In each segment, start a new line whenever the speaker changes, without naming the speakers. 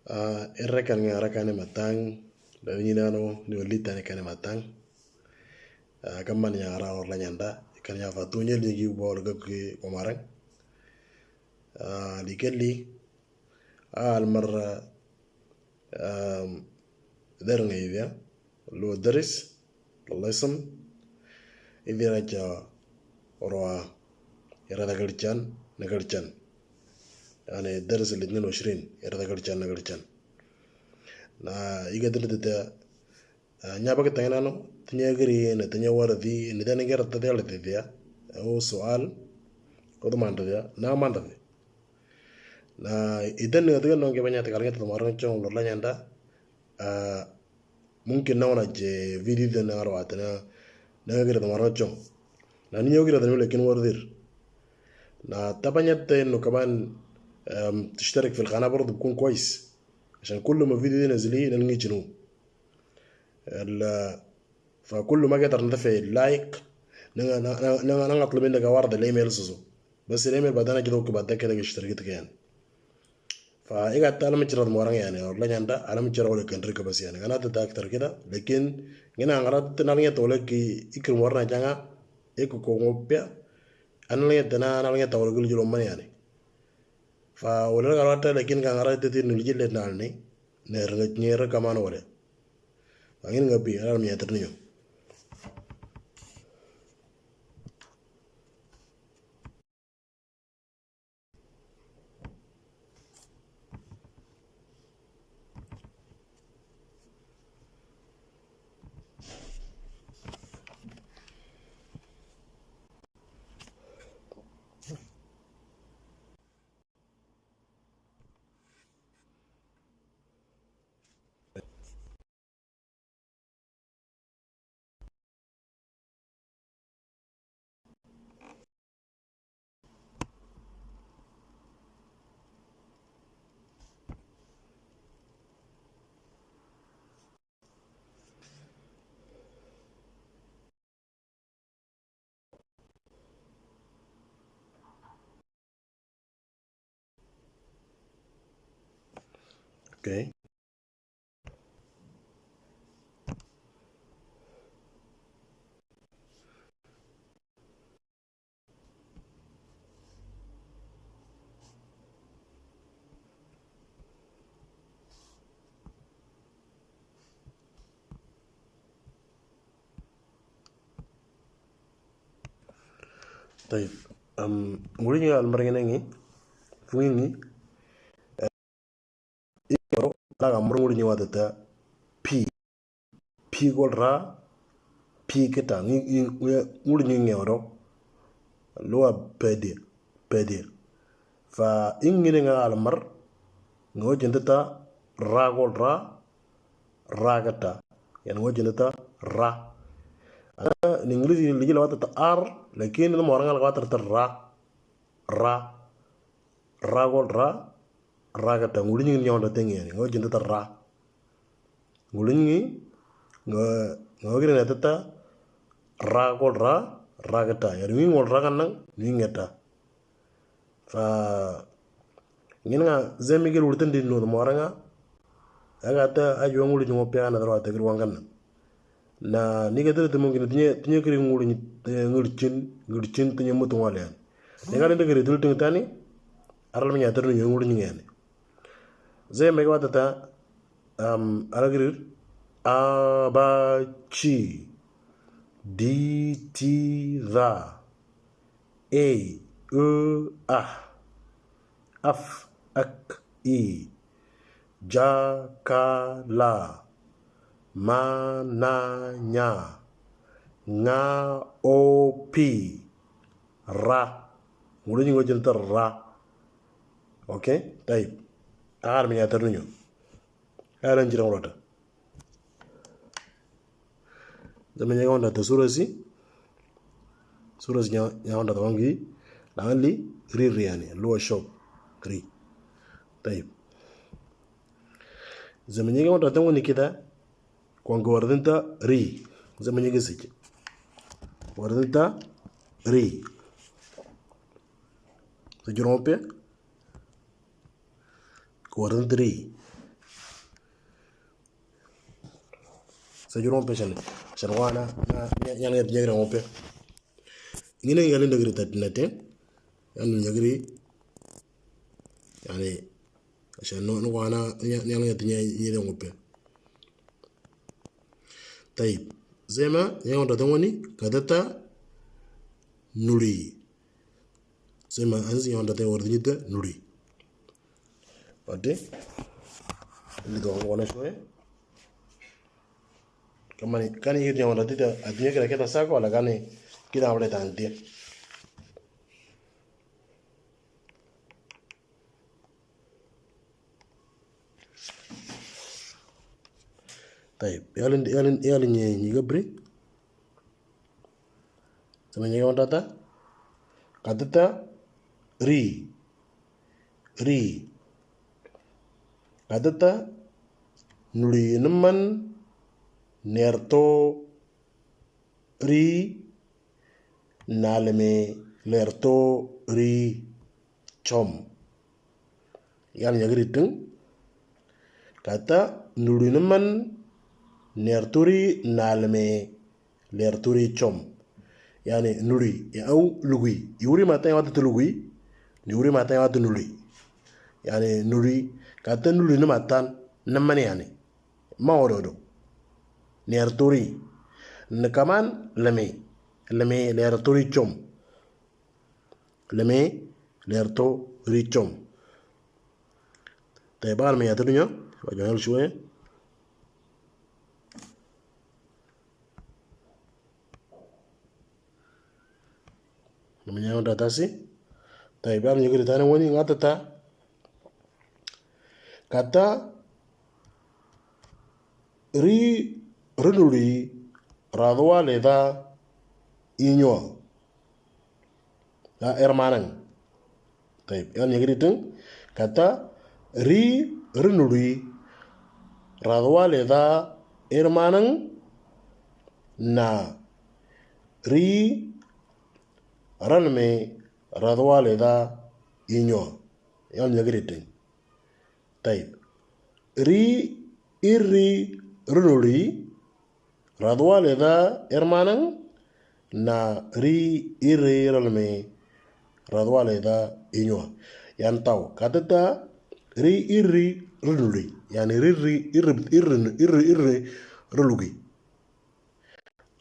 Errekan nga arakane matang da nyinano ni olita ne kane matang kamman ya ara or la nyanda kan ya fatunya ligi bol gagge omarang likelli al marra درنا إذا لو درس الله يسم إذا رجع وروا يرى ذكرتشان نكرتشان يعني الدرس الاثنين وعشرين يرى ذكرتشان نكرتشان na iga dili da nya baka tangana no tanya gari na tanya wardi ni da ngira ta dala tiya o sual ko da manda ya na manda na idan ne da no ke banya ta kalga ta maran chong lo la nyanda mungkin na wana je video da na rawata na gari da maran chong na ni yogira da lekin wardir na tabanya ta انه كمان تشترك في القناه برضه بيكون كويس عشان كل ما فيديو ينزل نلقي شنو فكل ما قدر ندفع لايك انا اطلب منك ورد الايميل سوسو بس الايميل بعد انا كده بعد كده اشتركتك يعني فايقا انا مجرد موران يعني والله عندها انا مجرد ولا كنترك بس يعني انا تدا اكتر كده لكن هنا غرضت نالغي تولك يكرم ورنا جانا ايكو كومبيا انا لغي تنا انا لغي تولك الجلوم من يعني فولا غرضت لكن كان غرضت نلجي لنالني نرغت نير كمان ولا فاين غبي انا مياترنيو اوكي طيب موليني المرينيني فويني laga murmuri ni wadata p golra p kita nguri ni ngero loa pede fa ingini nga almar ngo jendata ra golra ra gata yani ngo jendata ra ni ingilizi ligi la wadata r lakini mo ranga la wadata ra golra ragata ngulinyi nyonda tengi yani ngo jinda ra ngulinyi ngo gire na tata ra ko ragata yani wi ngol ragan nang ni ngeta fa ngina zemi gir urten din no moranga agata ajo ngulinyi mo pe ana dara ta gir wangan na ni ga dara mo ngina tinye gir ngulinyi ngircin tinye mutu wale yani ni ga dara gir dul tani aral mi nyatar ni ngulinyi yani زي ما قلت تا أرجع أباشي دي تي ذا أي أه أف أك إي جا كا لا ما نا نيا نا أو بي را مولين يقول را أوكي طيب aar mi yatar nuñu aran jiran rota zaman ya wanda ta surasi ya wanda ta wangi langali ri yani luwa shop ri طيب zaman ya wanda ta wani kida kwango wardinta ri zaman ya sike wardinta ri se jurompe wardinta ri سجلون بيشان عشان وانا يعني يجري موبي هنا يالين دغري تاتنتين يعني يجري يعني عشان نو وانا يعني يجري موبي طيب زي ما يوم تدوني كدتا نوري زي ما أنزي يوم تدوني وردني ده نوري أدي اللي دوام وانا شوية كمان كان يجي يوم تدي أدنى كده كده ساكو ولا كان كده عمله تانتيه طيب يالين يجبري sama nyewa data katata ri katata nuli naman nerto ri nalme lerto ri chom yan yagritung kata nuli naman nerturi nalme lerturi chom يعني نوري أو لغوي يوري ما تاني وقت لغوي يوري ما تاني وقت نوري يعني نوري كاتن نوري نماتان نماني يعني ما ورودو نيرتوري نكمان لمي ليرتوري چوم لمي ليرتوري چوم طيب بعد ما يتدنيا وجهنا شوية namanya data sih tapi baru juga ditanya wani ngata kata renuri radwa leda inyo ya hermanan tapi yang juga ditanya kata renuri radwa leda hermanan na ranme radwa leda inyo yan yagritin type irri runuri radwa leda hermanan na irri ranme radwa leda inyo yan taw katata irri runuri yani irri rulugi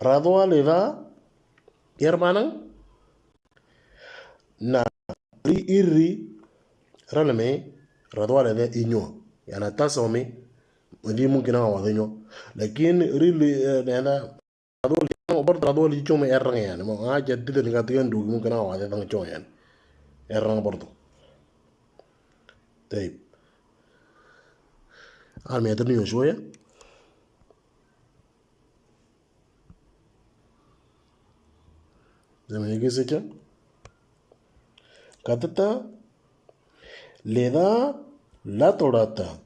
radwa leda hermanan na irri ranme radwa leda inyo yana tasomi ودي ممكن أنا واضحه لكن ريل هذا هذول يجوم يرن يعني ما جديد نقطعين دو ممكن أنا واضح ثاني جوا يعني يرن برضو طيب أنا يدرني شوية زي ما يجي سكة كتتا لذا لا توراتا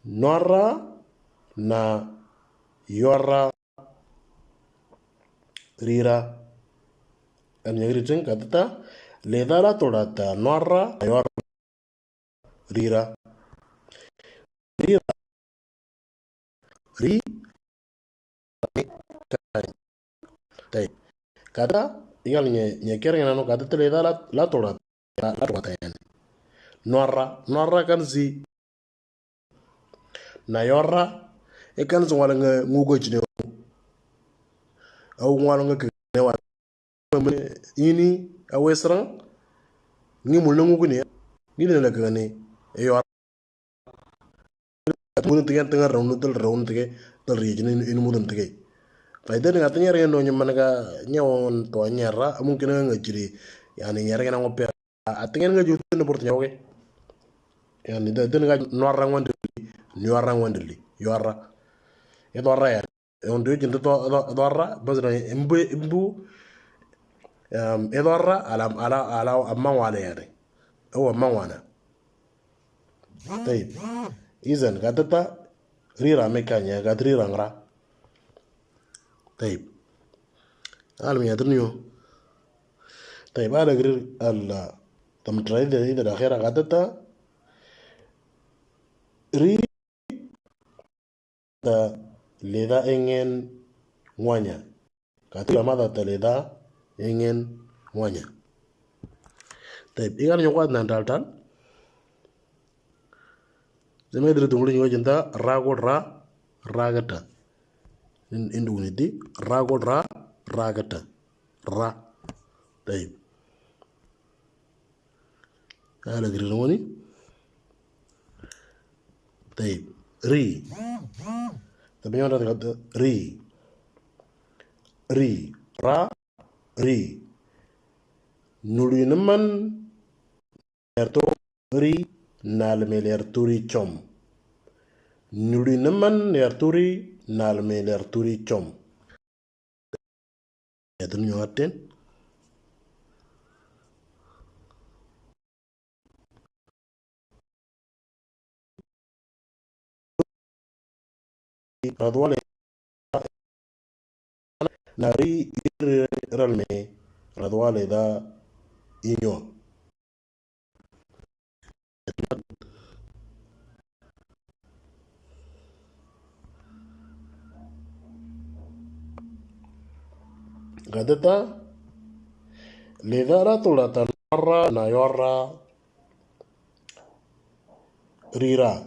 نورا na yora rira am yagritin katata ledala todata nora yora rira ri tay kata igal nye kering nano katata ledala la todata yani nora kan si na yora kan so wala nga ngugo ci au wala nga ne wa ini awesran ni mul na ngugo ne ni le la gane yora mun tigan tanga raun tige tal ri ni in mudun tige fayda nga tanya re no nyama nga nyawon to nyara mungkin nga jiri yani nyara nga ngope atingen nga jutu ne portu nyawe yani da nga nuarang wandeli yora edora ya on do jinto edora bazra imbu edora ala amman wala yani o amman wana طيب اذا قدتا ريرا ميكانيا قد ريرا نرا طيب عالم يدرنيو طيب على غير ال تم تريد اذا الاخيره قدتا ري leda engen ngwanya. Katika mada ta leda engen ngwanya. Taib ikan nyokot nandaltan. Zeme dire tunguli nyo jinta ragol ra ragata. Indu niti ragol ra ragata. Ra. Taib. Ada dire ngoni. Taib. Ri. Tapi yang ada kata ri. Ri. Ra. Ri. Nuli neman erto ri nalmel erturi chom. Nuli neman erturi nalmel erturi chom. Itu nyoatin. Radwale nari iralme radwale da inyo. Gadeta ledara tulata narra na yorra rira.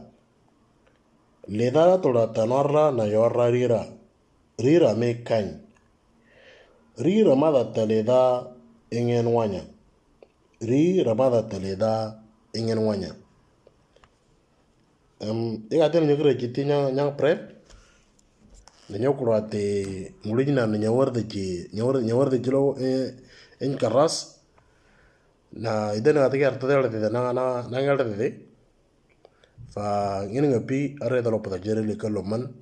Ledara tulata narra na yorra rira. Rira me kany. Rira madata leda ingen wanya. Rira madata leda ingen wanya. Ika tena nyokira jiti nyang prep. Nyokura te ngulijina nyawar de jilo en karas. Na idena katiki artadela de na ngalda de. Fa ngini ngapi are dalo pada jere le kaloman.